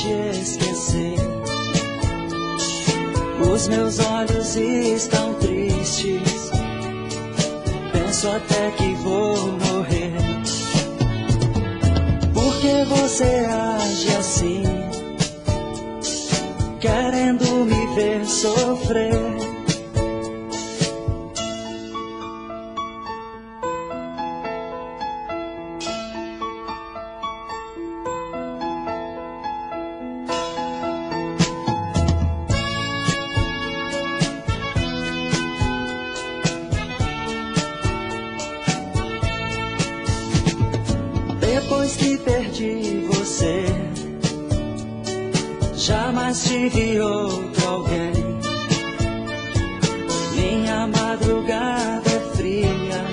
te esquecer. Os meus olhos estão tristes, penso até que vou morrer. Por que você age assim, querendo me ver sofrer? Depois que perdi você, jamais tive outro alguém. Minha madrugada é fria,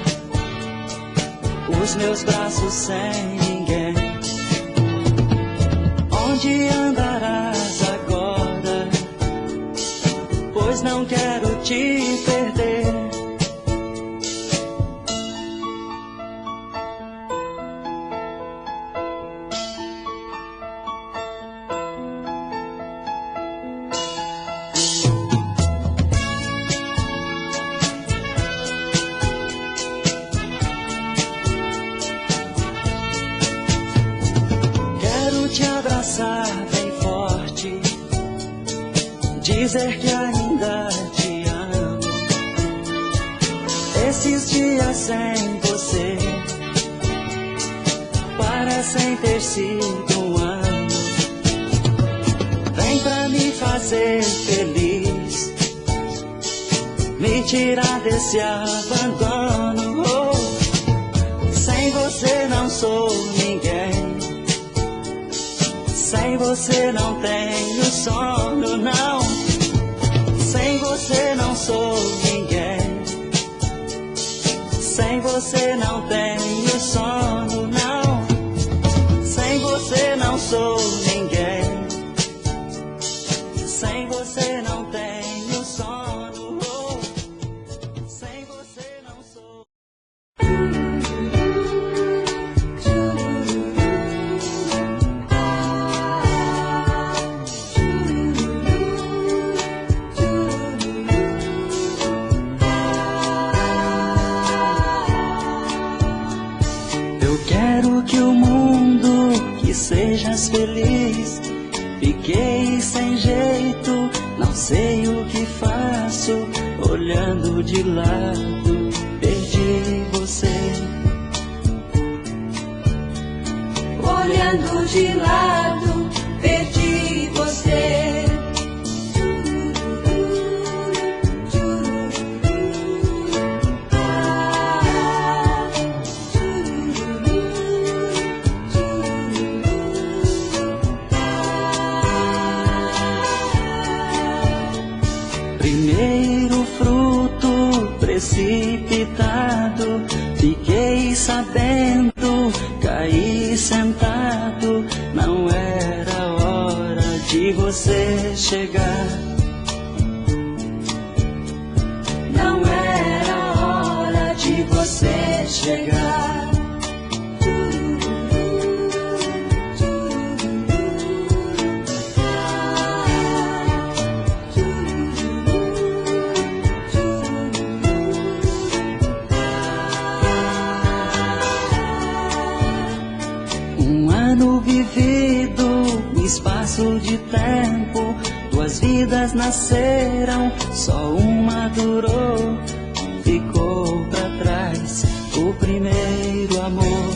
os meus braços sem ninguém. Onde andarás agora? Pois não quero te perder. Te abraçar bem forte, dizer que ainda te amo. Esses dias sem você parecem ter sido um ano. Vem pra me fazer feliz, me tirar desse abandono. Oh, sem você não sou ninguém. Sem você não tenho sono, não. Sem você não sou ninguém. Sem você não tenho sono, não. Sem você não sou ninguém. Sem você não tenho sono, oh. Sem você não sou. Quero que o mundo, que sejas feliz. Fiquei sem jeito, não sei o que faço. Olhando de lado, perdi você. Olhando de lado, perdi você. Primeiro fruto precipitado, fiquei sabendo, caí sentado. Não era hora de você chegar. Não era hora de você chegar. Um ano vivido, um espaço de tempo. Duas vidas nasceram, só uma durou. Ficou pra trás o primeiro amor.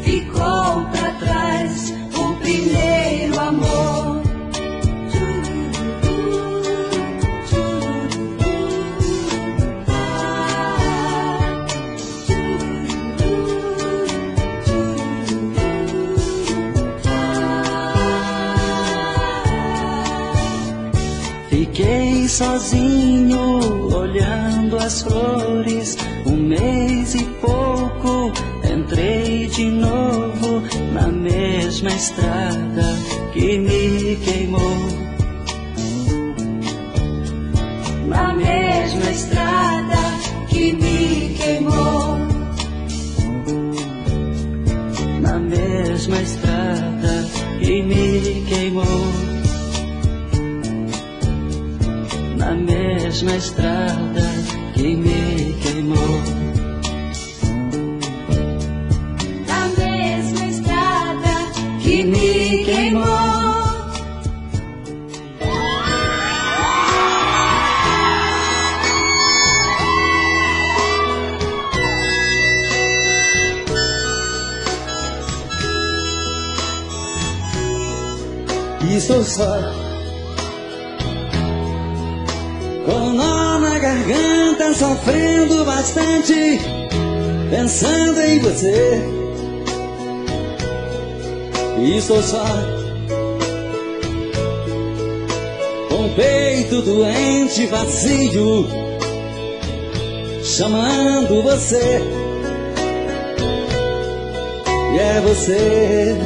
Ficou pra trás o primeiro amor. Fiquei sozinho, olhando as flores. Um mês e pouco, entrei de novo na mesma estrada que me queimou. Na mesma estrada que me queimou. Na mesma estrada que me queimou. Na mesma estrada que me queimou. Na mesma estrada que me queimou. E estou só, com um nó na garganta, sofrendo bastante, pensando em você. E estou só, com o peito doente, vazio, chamando você. E é você.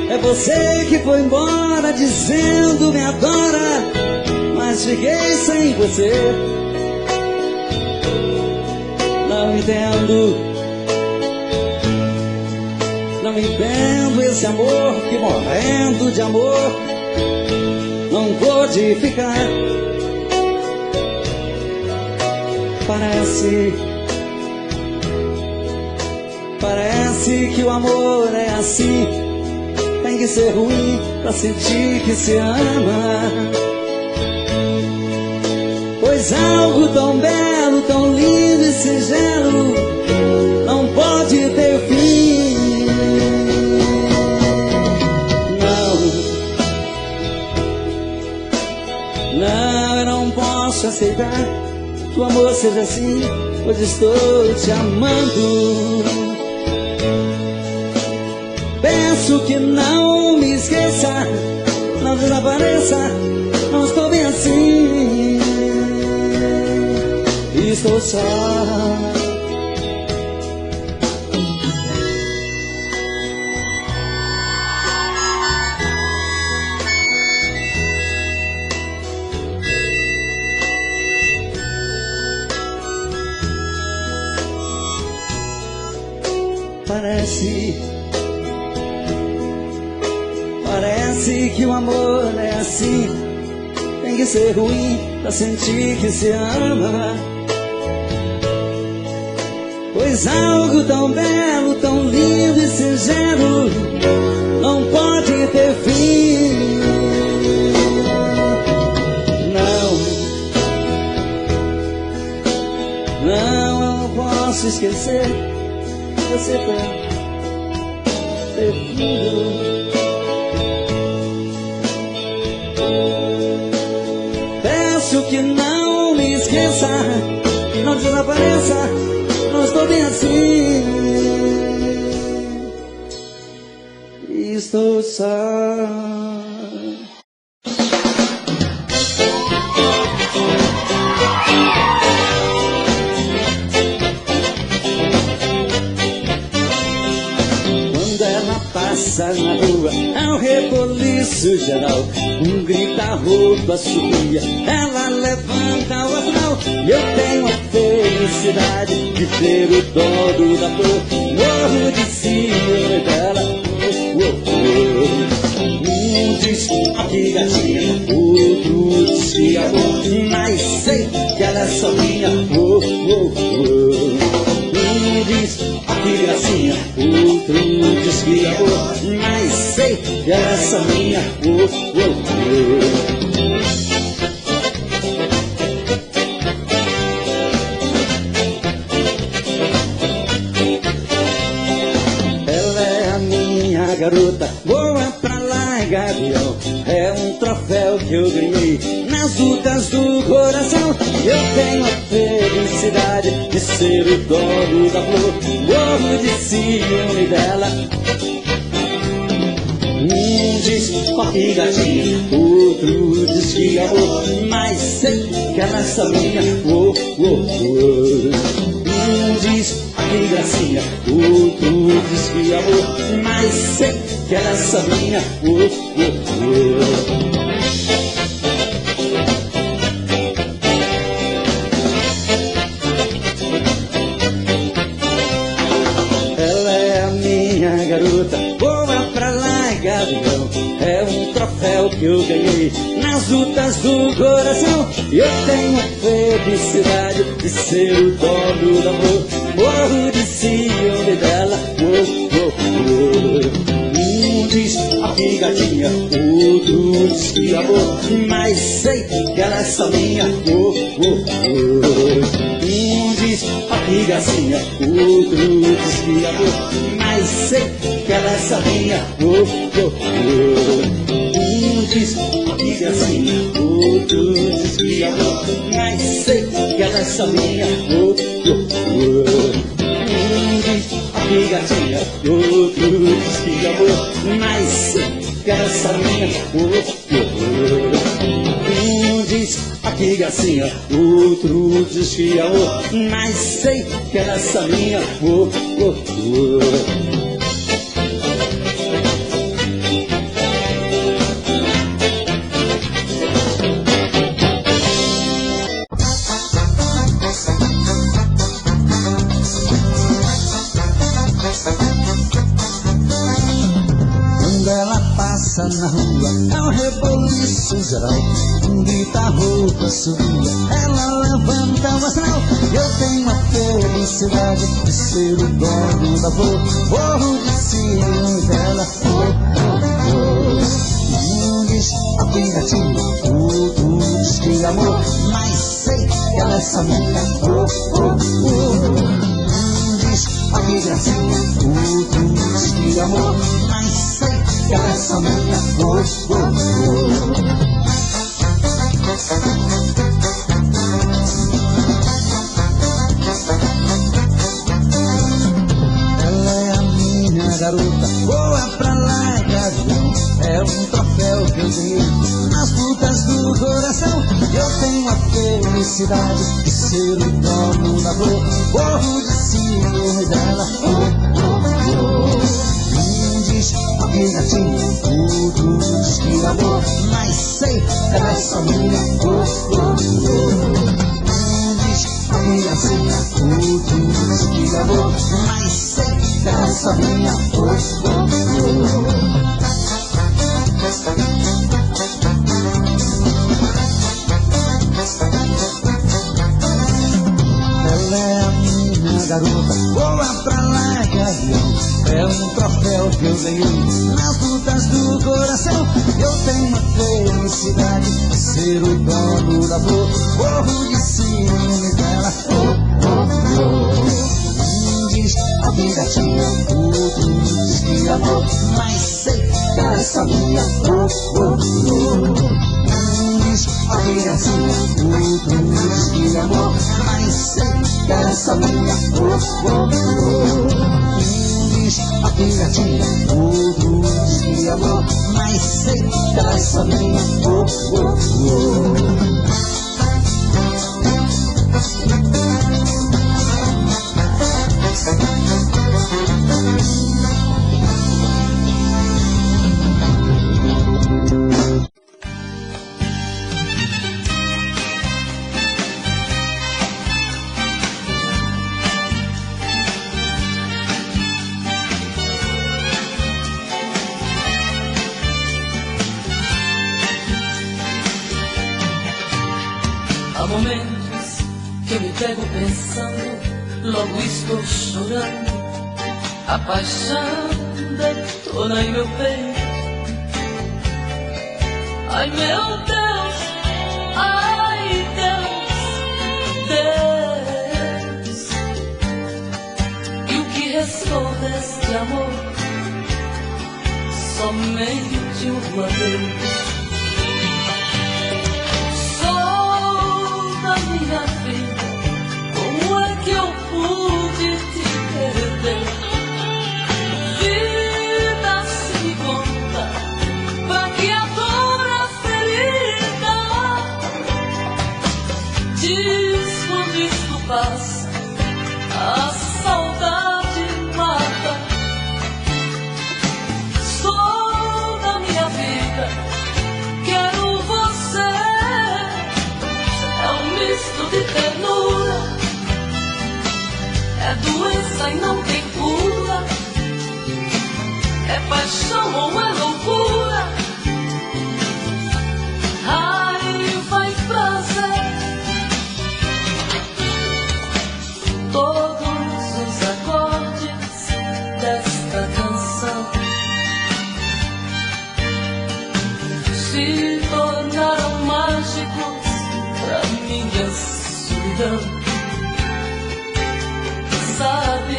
É você que foi embora dizendo me adora, mas fiquei sem você. Não entendo, não entendo esse amor que, morrendo de amor, não pôde ficar. Parece que o amor é assim. Tem que ser ruim pra sentir que se ama. Pois algo tão belo, tão lindo e singelo não pode ter fim. Não, eu não posso aceitar que o amor seja assim, pois estou te amando. Peço que não me esqueça, não desapareça, não estou bem assim. Estou só. Parece que o amor é assim. Tem que ser ruim pra sentir que se ama. Pois algo tão belo, tão lindo e singelo não pode ter fim. Não, eu não posso esquecer que você tem perdido. Peço que não me esqueça, não desapareça, não estou bem assim. Estou só. Passa na rua, é um reboliço geral. Um grita, roupa, subia, ela levanta o astral. E eu tenho a felicidade de ser o dono da flor. Morro de ciúme dela. Um diz que gatinha, outro diz que amor, mas sei que ela é só minha. Um diz que gracinha, outro diz que amor, mas sei que ela é só minha. Ela é a minha garota, voa pra lá, gavião. É um troféu que eu ganhei nas lutas do coração. Eu tenho a felicidade de ser o dono da flor. Morro de ciúme dela. Um diz que gatinha, outro diz que amor, mas sei que ela é só minha. Um diz que gracinha, outro diz que amor, mas sei que ela é só minha. Ela é a minha garota, que eu ganhei nas lutas do coração. E eu tenho a felicidade de ser o dono do amor. Morro de ciúme dela, um diz aqui gatinha, outro diz que amor, mas sei que ela é só minha. Um diz aqui gatinha, outro diz que amor, mas sei que ela é só minha. Um diz aqui gatinha, outro diz que amor, mas sei que ela é só minha. Que gatinha, outro diz que amor, mas sei que ela é só minha. Um diz aqui gatinha, outro diz que amor, mas sei que ela é só minha. Na rua é um reboliço geral, grita a roupa subia, ela levanta o astral. Eu tenho a felicidade de ser o dono da flor, morro de ciúme dela. Um diz aqui gatinho, outro diz que amor, mas sei que ela é só minha. Um diz aqui gracinha, outro diz que amor, mas sei que ela é só minha. Ela é a minha garota, voa pra lá, gavião. É um troféu que eu ganhei nas lutas do coração. Eu tenho a felicidade de ser o dono da dor, morro de ciúme dela. Aqui gatinho, tudo diz que amor, mas sei que ela é só minha. Diz aqui gatinha, tudo diz que amor, mas sei que ela é só minha. Ela é a minha garota, voa pra lá, gavião. É um troféu que eu ganhei nas lutas do coração. Eu tenho a felicidade de ser o dono da flor, morro de ciúme dela. Um diz aqui gatinha, outro diz que amor, mas sei que ela é só minha. Um diz aqui gatinha, outro diz que amor, mas sei que ela é só minha. Aqui gatinha, outro diz que amor, mas sei que ela é só minha. Há momentos que me pego pensando, logo estou chorando. A paixão detona em meu peito. Ai meu Deus, ai Deus, Deus. E o que restou deste amor? Somente um adeus. Minha vida, como é que eu pude te perder? Vida se conta, pra que a dor é ferida. Diz quando isto passa, a saudade mata. Sou da minha vida, quero você. Misto de ternura, é doença e não tem cura, é paixão ou é loucura. escuridão. Sabe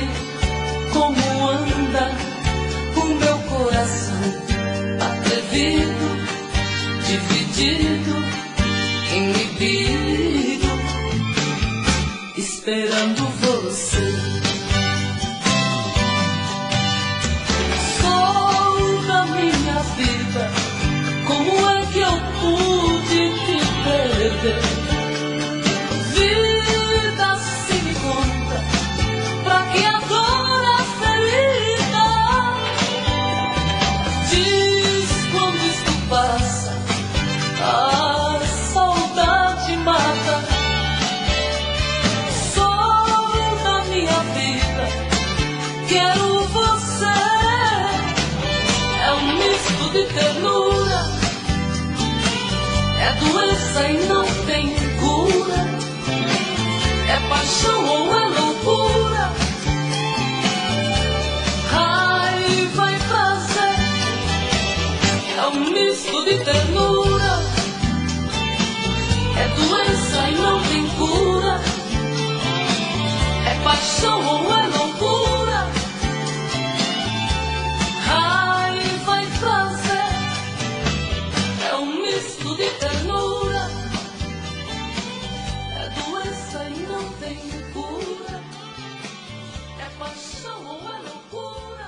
como anda o meu coração, atrevido, dividido, inibido, esperando você. Sou da minha vida, como é que eu pude te perder? Vida, se me conta, pra que a dor, a ferida? Diz quando isto passa, a saudade mata. Sou da minha vida, quero você. É um misto de ternura, é doença e não tem cura. É paixão ou é loucura, raiva e prazer. É um misto de ternura, é doença e não tem cura. É paixão ou é loucura, raiva e prazer. É um misto de ternura, é doença e não tem cura. É paixão ou é loucura.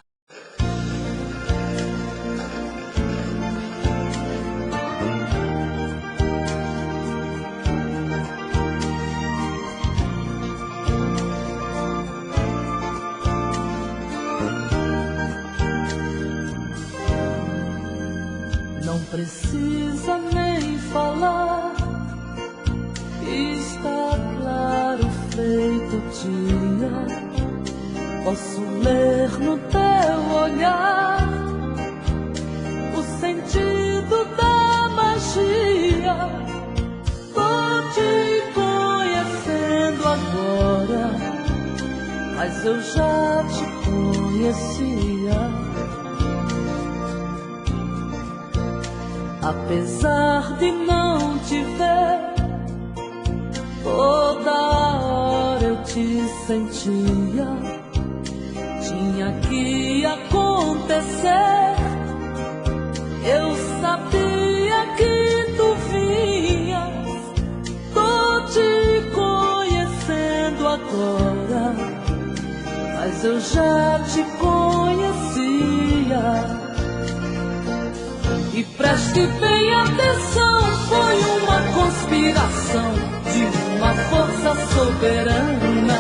Não precisa nem falar, está claro feito dia. Posso ler no teu olhar o sentido da magia. Tô te conhecendo agora, mas eu já te conhecia. Apesar de não te ver, toda hora eu te sentia. Tinha que acontecer, eu sabia que tu vinhas. Tô te conhecendo agora, mas eu já te conhecia. E preste bem atenção, foi uma conspiração de uma força soberana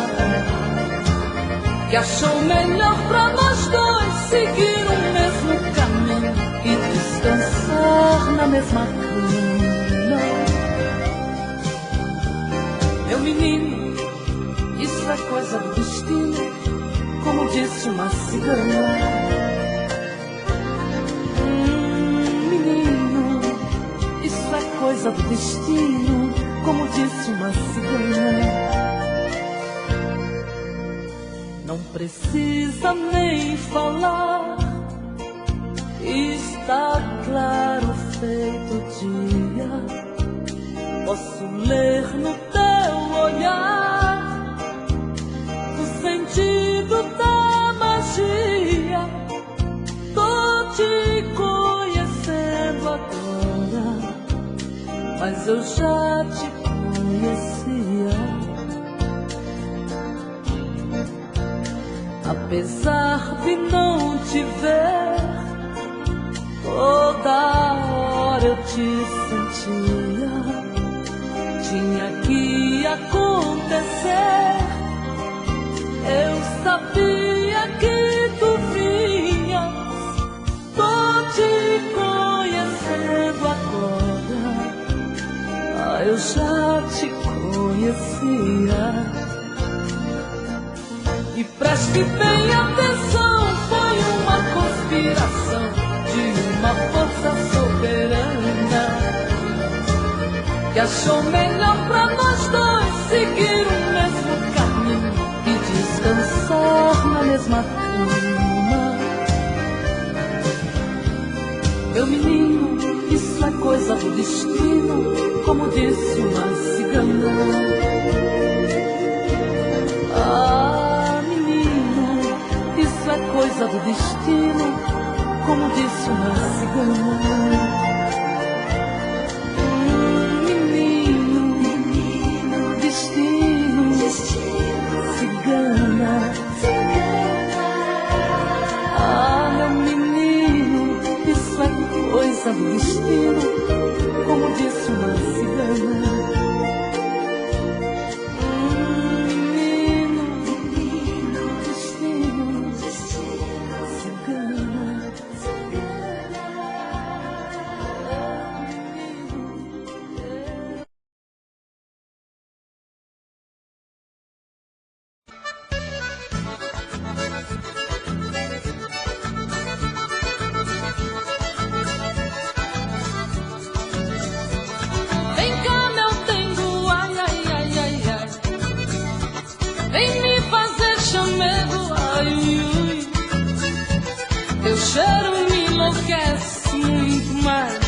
que achou melhor pra nós dois seguir o mesmo caminho e descansar na mesma cama. Meu menino, isso é coisa do destino, como disse uma cigana. Coisa do destino, como disse uma cigana. Não precisa nem falar, está claro feito dia. Posso ler no teu olhar o sentido da magia. Tô te conhecendo agora, mas eu já te conhecia. Apesar de não te ver, toda hora eu te sentia. Tinha que acontecer, eu sabia que tu vinhas. Tô te conhecendo agora, eu já te conhecia. E preste bem atenção, foi uma conspiração de uma força soberana que achou melhor pra nós dois seguir o mesmo caminho e descansar na mesma cama. Meu menino, isso é coisa coisa do destino, como disse uma cigana. Ah, menino, isso é coisa do destino, como disse uma cigana. Menino, destino, cigana. Ah, meu menino, isso é coisa do destino, como disse uma cigana. Cheiro me enlouquece muito mais.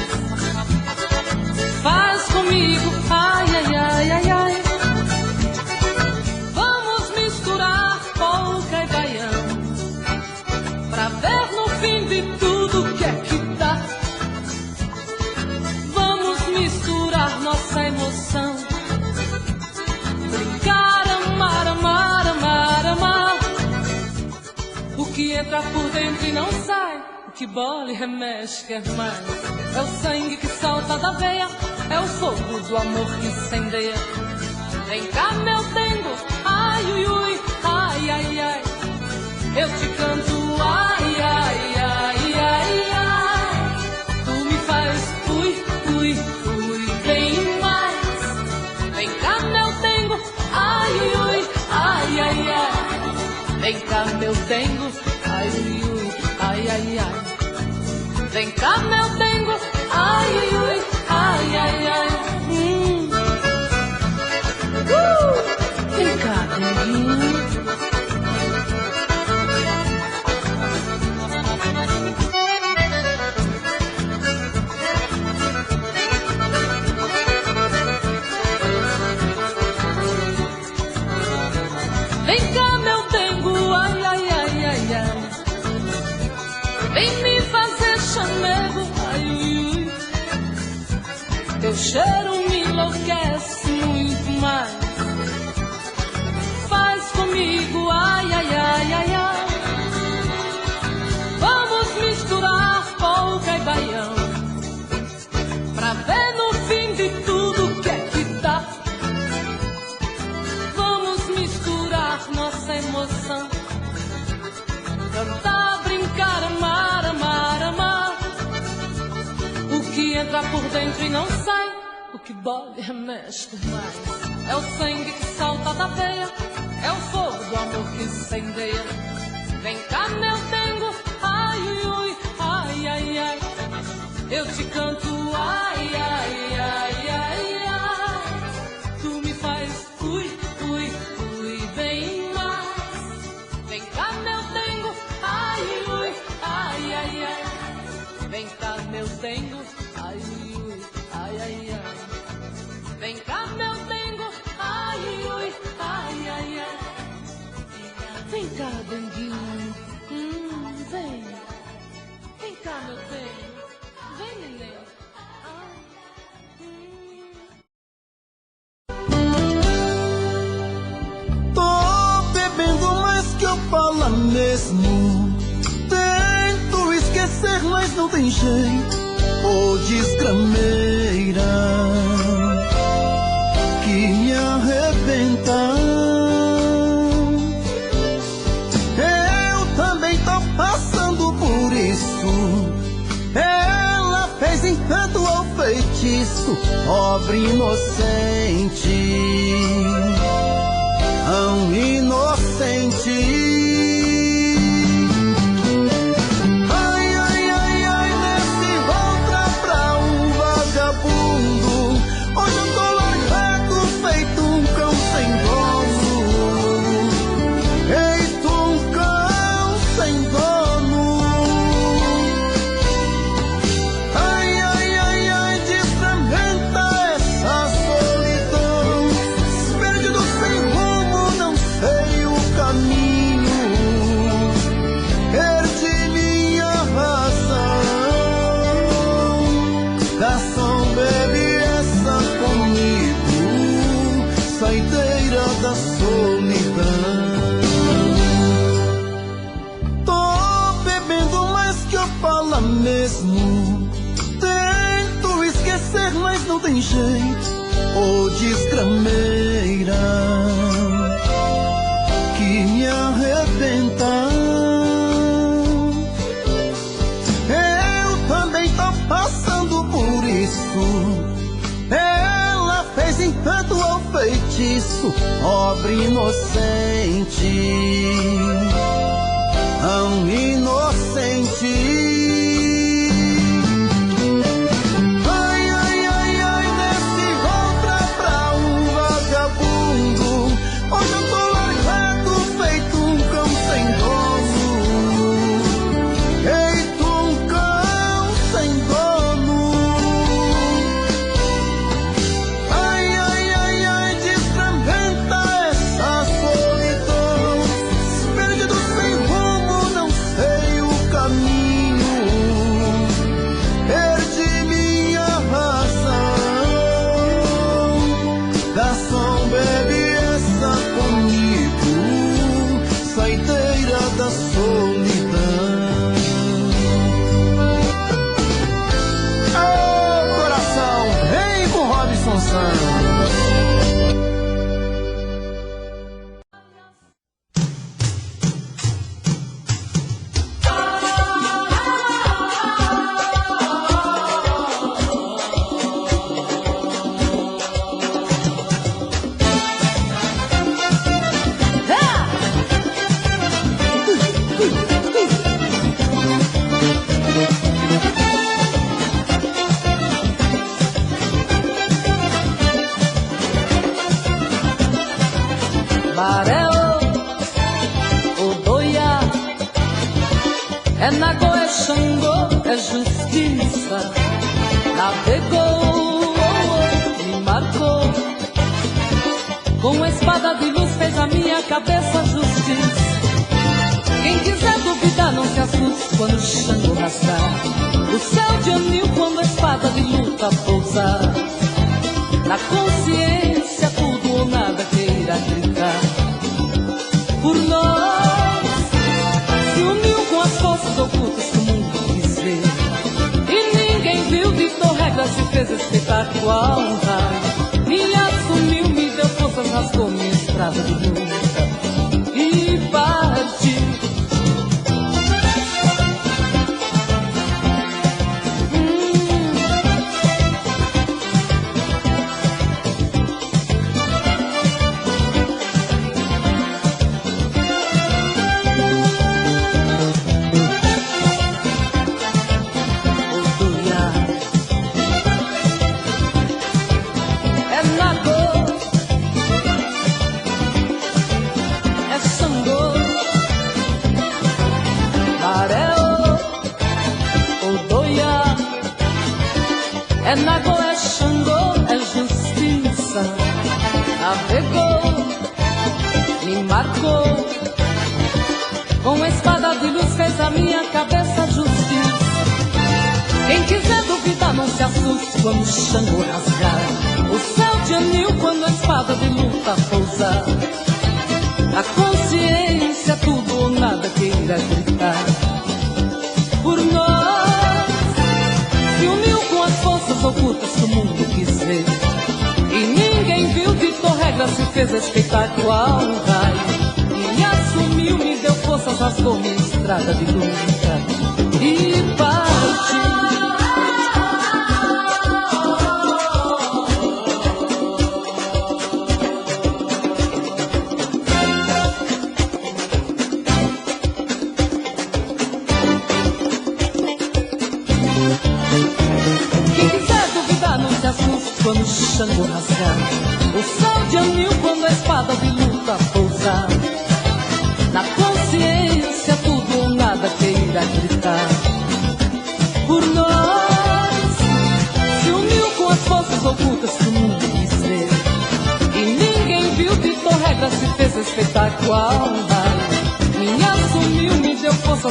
Faz comigo, ai, ai, ai, ai, ai. Vamos misturar polca e baião, pra ver no fim de tudo que é que dá. Vamos misturar nossa emoção, brincar, amar, amar, amar, amar. O que entra por dentro e não sai, o que bola e remexe quer mais. É o sangue que salta da veia, é o fogo do amor que incendeia. Vem cá, meu tengo, ai, ui, ui, ai, ai, ai. Eu te canto, ai, ai, ai, ai, ai. Tu me faz, ui, ui, ui, bem mais. Vem cá, meu tengo, ai, ui, ui, ai, ai, ai. Vem cá, meu tengo, ai, ui, ui, ai, ai, ai. Vem cá, meu tengo, ai, ui, ui, ai, ai, ai. Vem cá, denguinho. Vem cá, meu dengo, ai, ai, ai, ai, ai. Vem me fazer chamego, ai, ui, ui. Teu cheiro me enlouquece muito mais. Faz comigo, ai, ai, ai, ai, ai. Vamos misturar polca e baião, pra ver no fim de tudo que é que dá. Vamos misturar nossa emoção, cantar, brincar, amar, amar, amar. O que entra por dentro e não sai, o que bola e remexe por mais. É o sangue que salta da veia, é o fogo do amor que incendeia. Vem cá, meu tengo, ai, ui, ui, ai, ai, ai. Eu te canto, ai, ai, ai, ai, ai. Tu me faz, ui, ui, ui, bem mais. Vem cá, meu tengo, ai, ui, ui, ai, ai, ai. Vem cá, meu tengo, ai, ui, ui, ai, ai, ai. Vem cá, meu tengo, ai, ui, ui, ai, ai, ai. Vem cá, denguinho, vem. Vem cá, meu bem, vem, neném. Tô bebendo mais que eu falo mesmo. Tento esquecer, mas não tem jeito. Ô desgrameira que me arrebenta. Eu também tô passando por isso. Ela fez encanto ao feitiço, pobre inocente, tão inocente. Ai, ai, ai, ai, nesse volta pra um vagabundo. Hoje eu tô largado, feito um cão sem dono. Feito um cão sem dono. Ai, ai, ai, ai, diz sem jeito, ô desgrameira, que me arrebenta. Eu também tô passando por isso. Ela fez encanto ao feitiço, pobre inocente, tão inocente. É Nagô, é Xangô, é justiça. Navegou, me marcou. Com a espada de luz fez a minha cabeça justiça. Quem quiser duvidar não se assuste quando o Xangô rasgar o céu de anil quando a espada de luta pousar. Na consciência tudo ou nada queira gritar. Por nós se uniu com as forças ocultas que o mundo quis ver. E ninguém viu, ditou regras e fez espetáculo ao raio. Me assumiu, me deu forças, rasgou minha estrada de luta e partiu. É Nagô, é Xangô, é justiça. Navegou, me marcou. Com a espada de luz fez a minha cabeça justiça. Quem quiser duvidar não se assuste quando o Xangô rasgar o céu de anil quando a espada de luta pousar. Na consciência tudo ou nada queira gritar. Por nós se uniu com as forças ocultas que o mundo quis ver. E ninguém viu, ditou regras e fez espetáculo ao raio. E me assumiu, me deu forças, rasgou minha estrada de luta e partiu. Quando o Xangô rasgar o céu de anil quando a espada de luta pousar. Na consciência tudo ou nada queira gritar. Por nós se uniu com as forças ocultas que o mundo quis ver. E ninguém viu, ditou regras e fez espetáculo ao raio. Me assumiu, me deu força.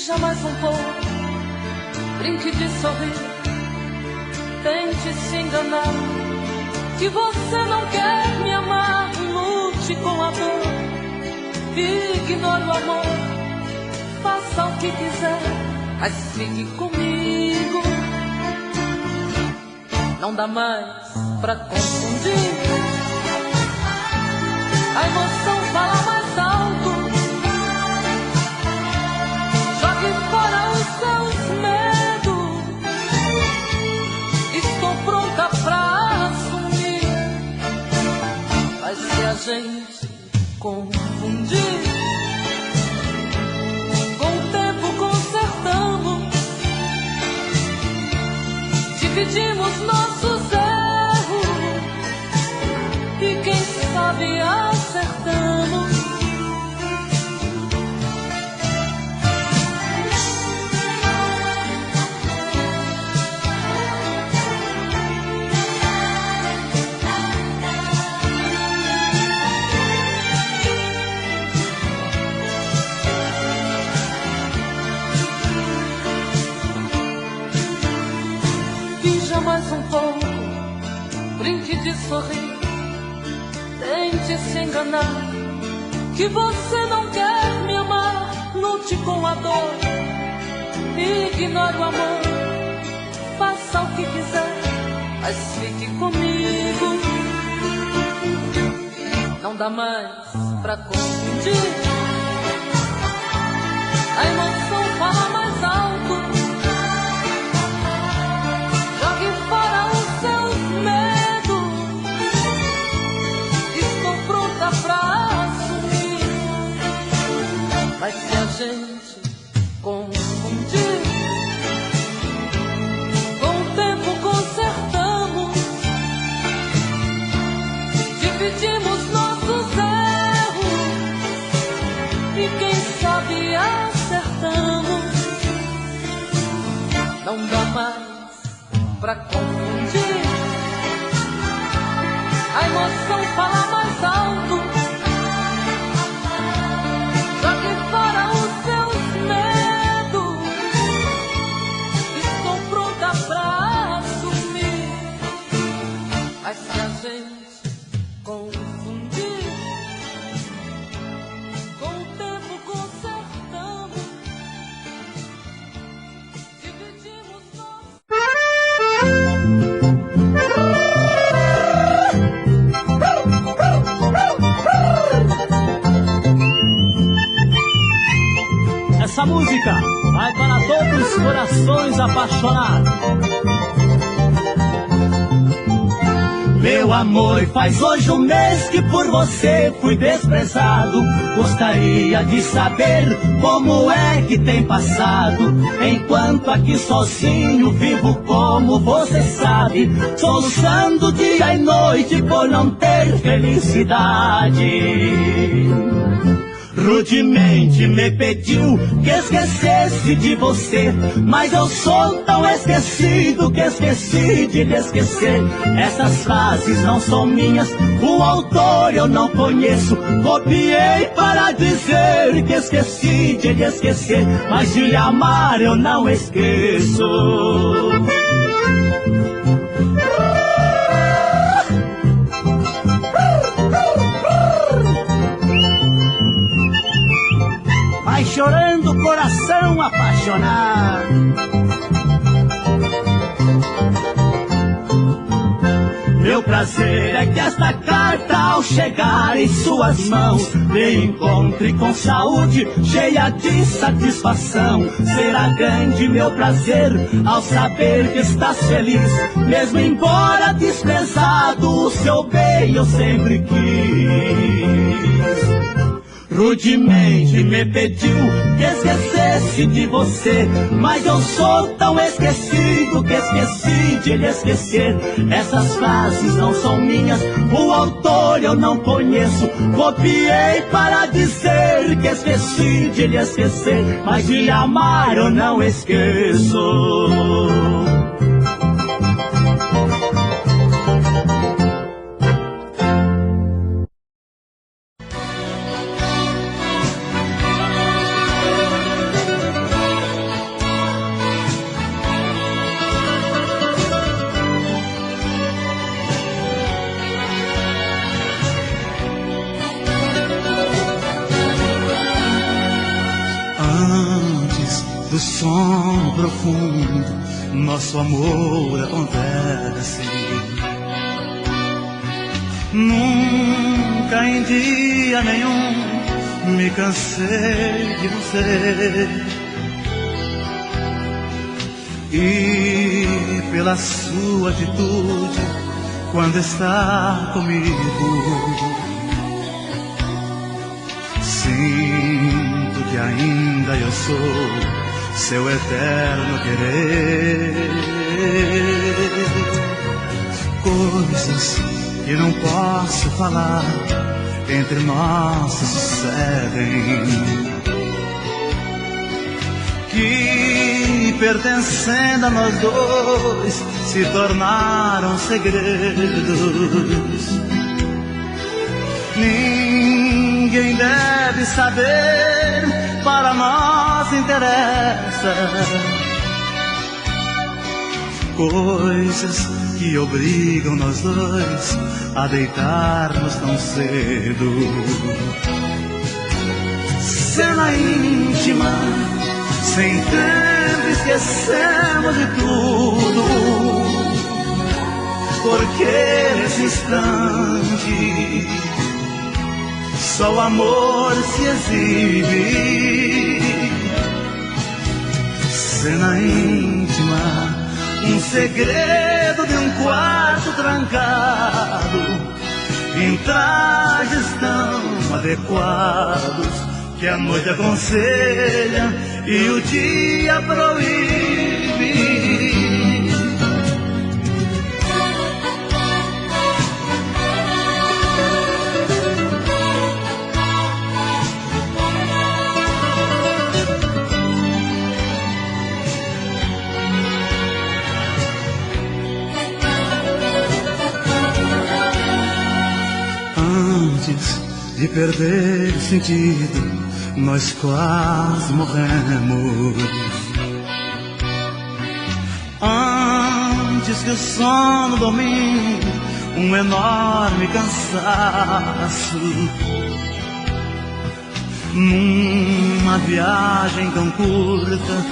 Finja mais um pouco, brinque de sorrir, tente se enganar, que você não quer me amar. Lute com a dor, ignore o amor, faça o que quiser, mas fique comigo. Não dá mais pra confundir, a emoção fala mais alto. Jogue fora os seus medos, estou pronta pra assumir. Mas se a gente confundir, com o tempo consertamos, dividimos nossos erros e quem sabe acertamos. Finja mais um pouco, brinque de sorrir, tente se enganar, que você não quer me amar. Lute com a dor, ignore o amor, faça o que quiser, mas fique comigo. Não dá mais pra confundir, a emoção fala mais alto. Jogue fora os seus medos, estou pronta pra assumir. Mas se a gente confundir, com o tempo consertamos, dividimos nossos erros e quem sabe acertamos. Não dá mais pra confundir, a emoção fala mais alto. Jogue fora os seus medos, estou pronta pra assumir. Mas se a gente confundir, com o tempo consertamos, dividimos nossos. Essa música vai para todos os corações apaixonados. Meu amor, faz hoje um mês que por você fui desprezado. Gostaria de saber como é que tem passado. Enquanto aqui sozinho vivo como você sabe, soluçando dia e noite por não ter felicidade. Rudemente me pediu que esquecesse de você, mas eu sou tão esquecido que esqueci de lhe esquecer. Essas frases não são minhas, o autor eu não conheço. Copiei para dizer que esqueci de lhe esquecer, mas de lhe amar eu não esqueço. Vai chorando coração apaixonado. Meu prazer é que esta carta, ao chegar em suas mãos, me encontre com saúde, cheia de satisfação. Será grande meu prazer ao saber que estás feliz, mesmo embora desprezado, o seu bem eu sempre quis. Rudemente me pediu que esquecesse de você, mas eu sou tão esquecido que esqueci de lhe esquecer. Essas frases não são minhas, o autor eu não conheço. Copiei para dizer que esqueci de lhe esquecer, mas de lhe amar eu não esqueço. sono profundo, nosso amor acontece. Nunca em dia nenhum me cansei de você. E pela sua atitude quando está comigo, sinto que ainda eu sou seu eterno querer. Coisas que não posso falar entre nós se sucedem, que pertencendo a nós dois se tornaram segredos. Ninguém deve saber, para nós interessa. Coisas que obrigam nós dois a deitar-nos tão cedo. Cena íntima, sem tempo esquecemos de tudo, porque nesse instante só o amor se exibe. Cena íntima, um segredo de um quarto trancado, em trajes tão adequados que a noite aconselha e o dia proíbe. Antes de perder o sentido, nós quase morremos. Antes que o sono domine um enorme cansaço, numa viagem tão curta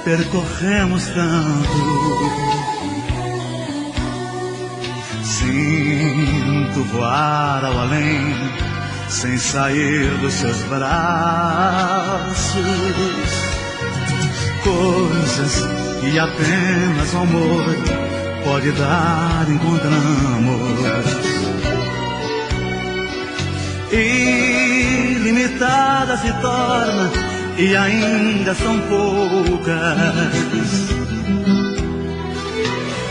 percorremos tanto. Sinto voar ao além, sem sair dos seus braços. Coisas que apenas o amor pode dar, encontramos. Ilimitada se torna e ainda são poucas.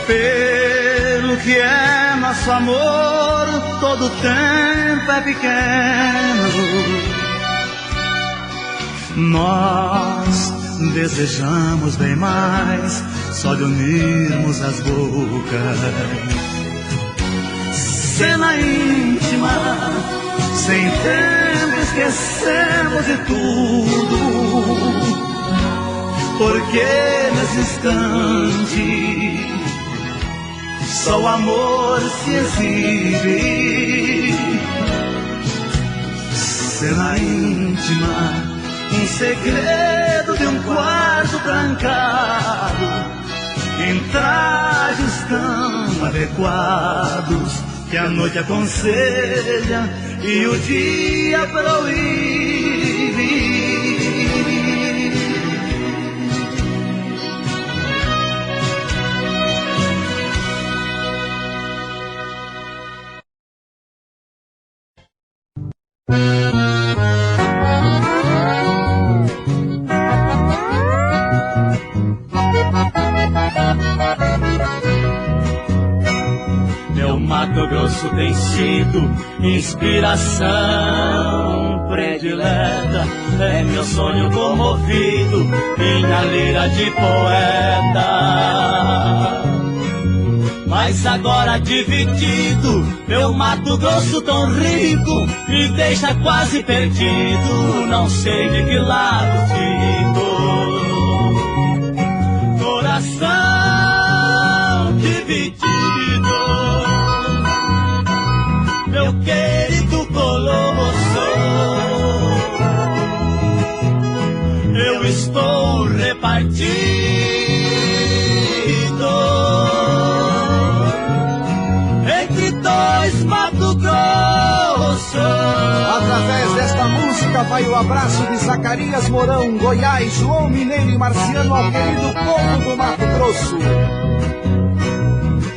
Pelo que é nosso amor, todo tempo é pequeno. Nós desejamos bem mais só de unirmos as bocas. Cena íntima, sem tempo esquecemos de tudo, porque nesse instante só o amor se exibe. Cena íntima, um segredo de um quarto trancado, em trajes tão adequados que a noite aconselha e o dia proíbe. Mato Grosso tem sido inspiração predileta, é meu sonho comovido, minha lira de poeta. Mas agora dividido, meu Mato Grosso tão rico me deixa quase perdido, não sei de que lado fico. Coração dividido, meu querido Colosso, eu estou repartido música vai o abraço de Zacarias Mourão, Goiás, João Mineiro e Marciano ao querido povo do Mato Grosso.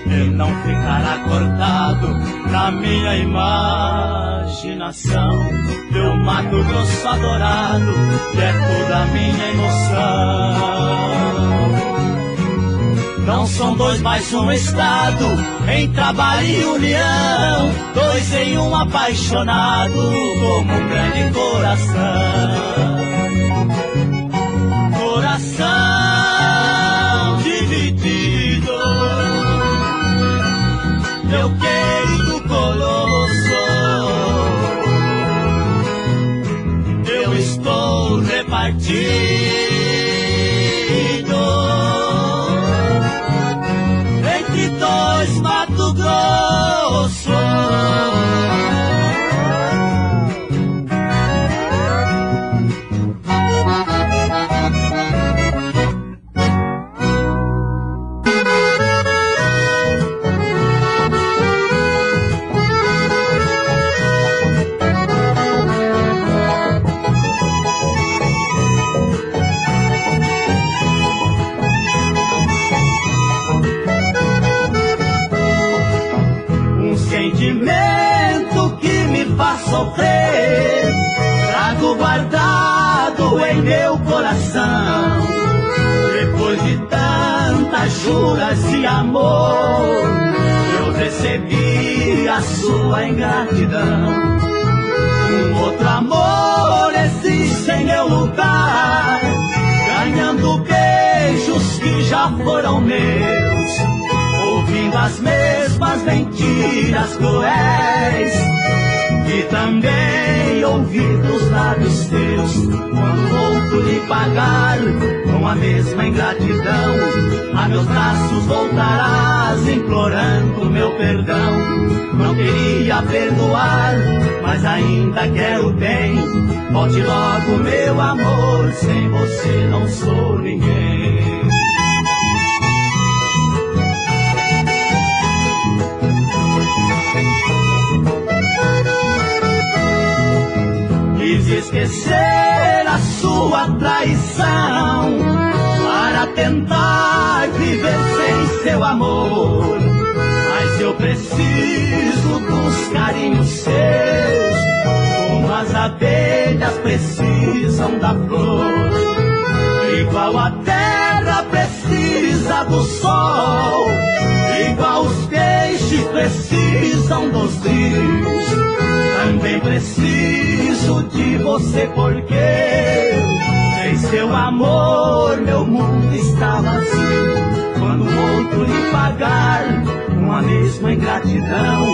Ele não ficará cortado na minha imaginação. Meu Mato Grosso adorado, que é toda a minha emoção. Não são dois, mais um estado, em trabalho e união. Dois em um apaixonado, como um grande coração. Coração dividido, meu querido colosso. Eu estou repartido entre dois Mato Grosso. Sofrer, trago guardado em meu coração. Depois de tantas juras de amor, eu recebi a sua ingratidão. Um outro amor existe em meu lugar, ganhando beijos que já foram meus, ouvindo as mesmas mentiras cruéis e também ouvi dos lábios teus. Quando outro lhe pagar com a mesma ingratidão, a meus braços voltarás implorando meu perdão. Não queria perdoar, mas ainda quero bem. Volte logo meu amor, sem você não sou ninguém. Quis esquecer a sua traição para tentar viver sem seu amor. Mas eu preciso dos carinhos seus, como as abelhas precisam da flor. Igual a terra precisa do sol, igual os peixes precisam dos rios. Também preciso de você, porque sem seu amor meu mundo está vazio. Quando o outro lhe pagar com a mesma ingratidão,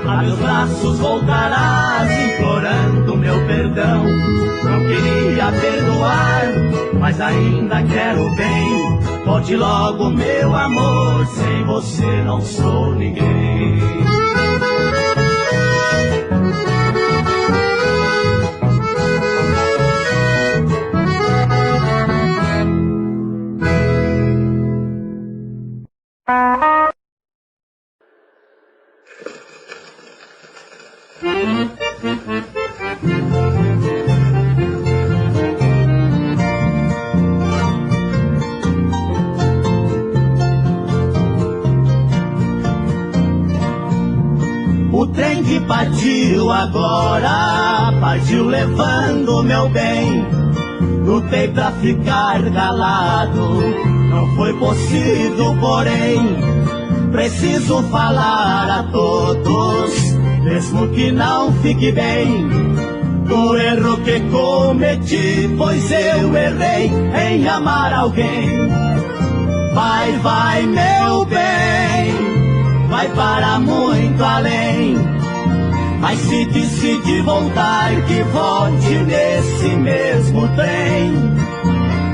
a meus braços voltarás implorando meu perdão. Não queria perdoar, mas ainda quero bem. Volte logo meu amor, sem você não sou ninguém. O trem que partiu agora, partiu levando meu bem. Lutei pra ficar calado, não foi possível, porém preciso falar a todos, mesmo que não fique bem, do erro que cometi, pois eu errei em amar alguém. Vai, vai, meu bem, vai para muito além. Mas se decide voltar, que volte nesse mesmo trem.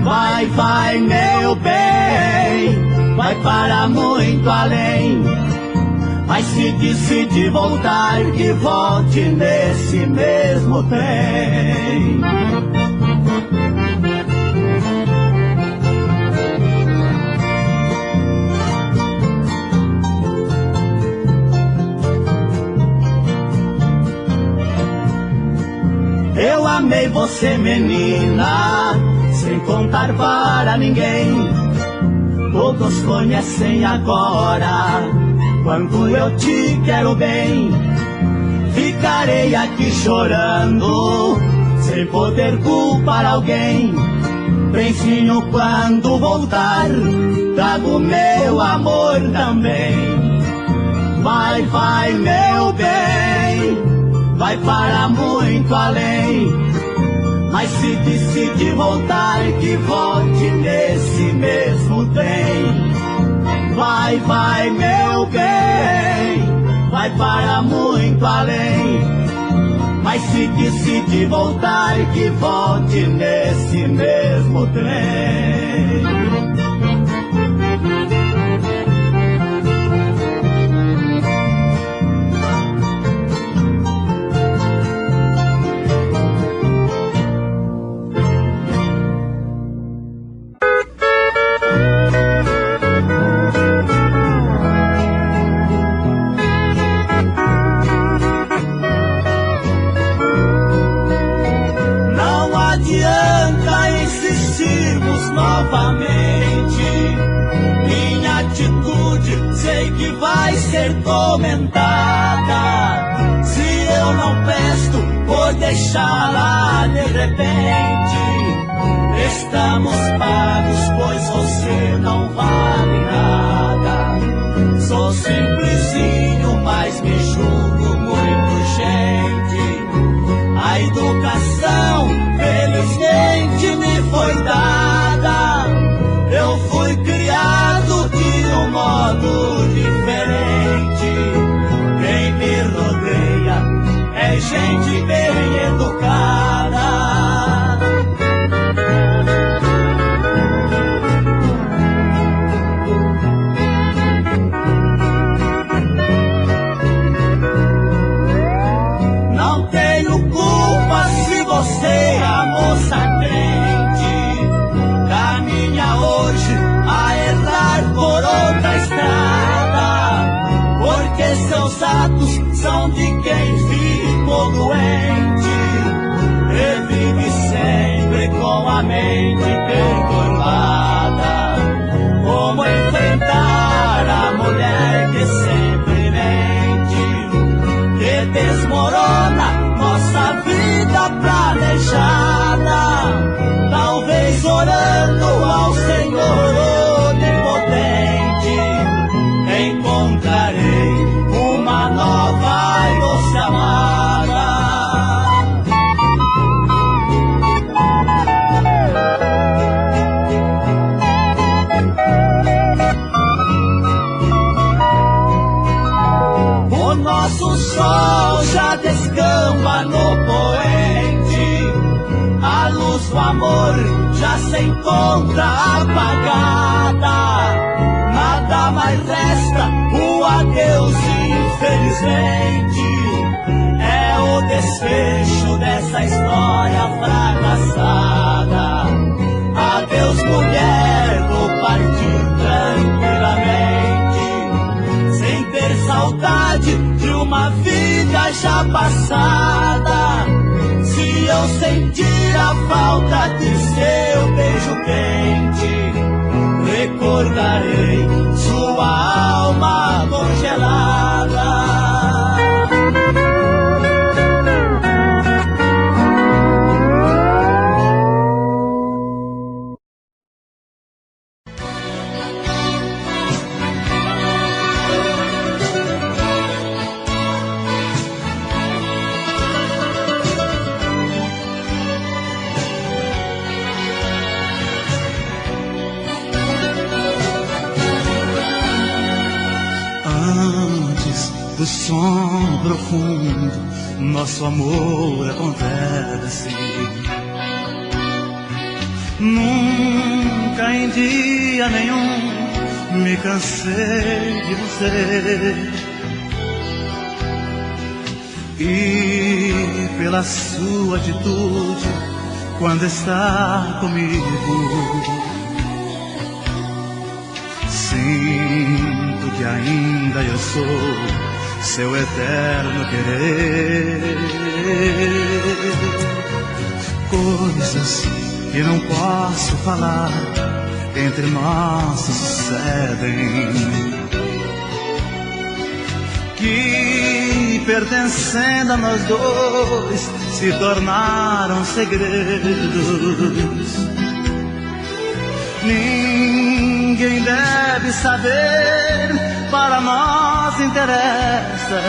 Vai, vai, meu bem, vai para muito além. Mas se decide voltar, que volte nesse mesmo trem. amei você, menina, sem contar para ninguém. Todos conhecem agora quanto eu te quero bem. Ficarei aqui chorando, sem poder culpar alguém. Benzinho, quando voltar, trago meu amor também. Vai, vai, meu bem, vai para muito além. Mas se decidir voltar, que volte nesse mesmo trem. Vai, vai, meu bem, vai para muito além. Mas se decidir voltar, que volte nesse mesmo trem. Novamente, minha atitude sei que vai ser comentada. Se eu não presto, vou deixá-la de repente. Estamos pagos, pois você não vale nada. Sou simplesinho, mas me julgo muito gente. A educação, felizmente, me foi dada. Eu fui criado de um modo diferente. Quem me rodeia é gente bem educada. Não tenho culpa se você é a moça crente. Caminha hoje a errar por outra estrada, porque seus atos são de quem ficou doente e vive sempre com a mente perturbada. Como enfrentar a mulher que sempre mente, que desmorona nossa vida planejada? Talvez orando ao Senhor onipotente, encontrarei uma nova e doce amada. O nosso sol já descamba no poente, a luz do amor já se encontra apagada. Nada mais resta, o adeus infelizmente. É o desfecho dessa história fracassada. Adeus, mulher, vou partir tranquilamente, sem ter saudade de uma vida já passada. Se eu sentir a falta de seu beijo quente, recordarei sua alma congelada. Do som profundo, nosso amor acontece. Nunca em dia nenhum me cansei de você. E pela sua atitude, quando está comigo, sinto que ainda eu sou seu eterno querer. coisas que não posso falar entre nós sucedem, que pertencendo a nós dois se tornaram segredos. Ninguém deve saber, para nós interessa,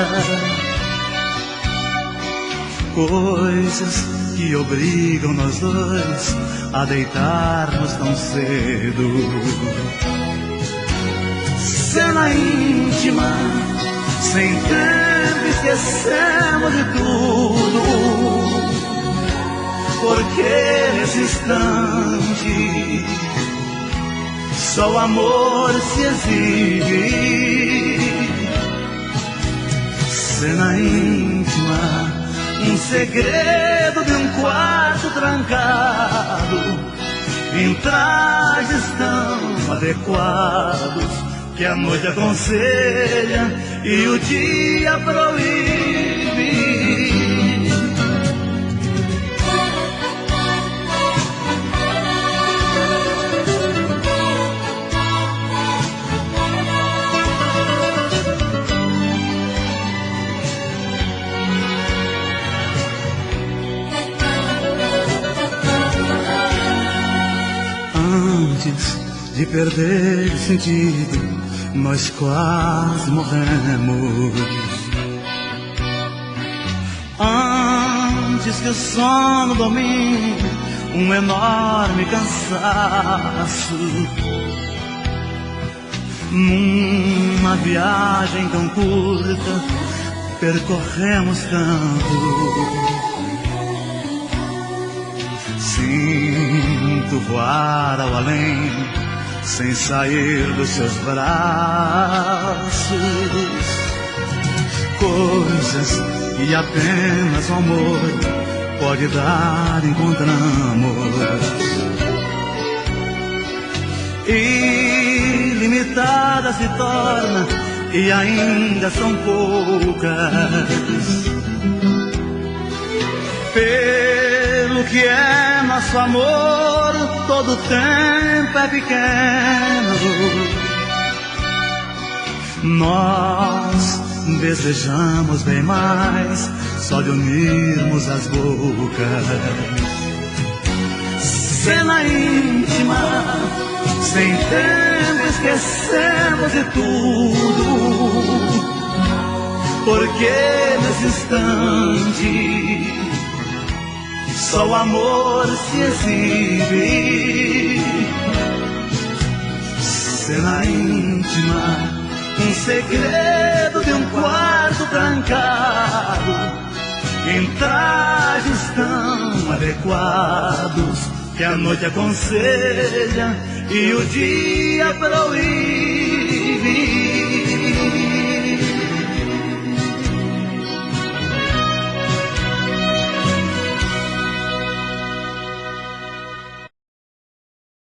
coisas que obrigam nós dois a deitarmos tão cedo. Cena íntima, sem tempo esquecemos de tudo, porque nesse instante só o amor se exibe. Cena íntima, um segredo de um quarto trancado, em trajes tão adequados que a noite aconselha e o dia proíbe. Antes de perder o sentido, nós quase morremos. Antes que o sono domine um enorme cansaço, numa viagem tão curta percorremos tanto. Sinto voar ao além, sem sair dos seus braços, coisas que apenas o amor pode dar, encontramos. Ilimitada se torna e ainda são poucas. Pelo que é nosso amor, todo tempo é pequeno. Nós desejamos bem mais, só de unirmos as bocas. Cena íntima, sem tempo esquecemos de tudo, porque nesse instante só o amor se exibe. Cena íntima, um segredo de um quarto trancado, em trajes tão adequados que a noite aconselha e o dia proíbe.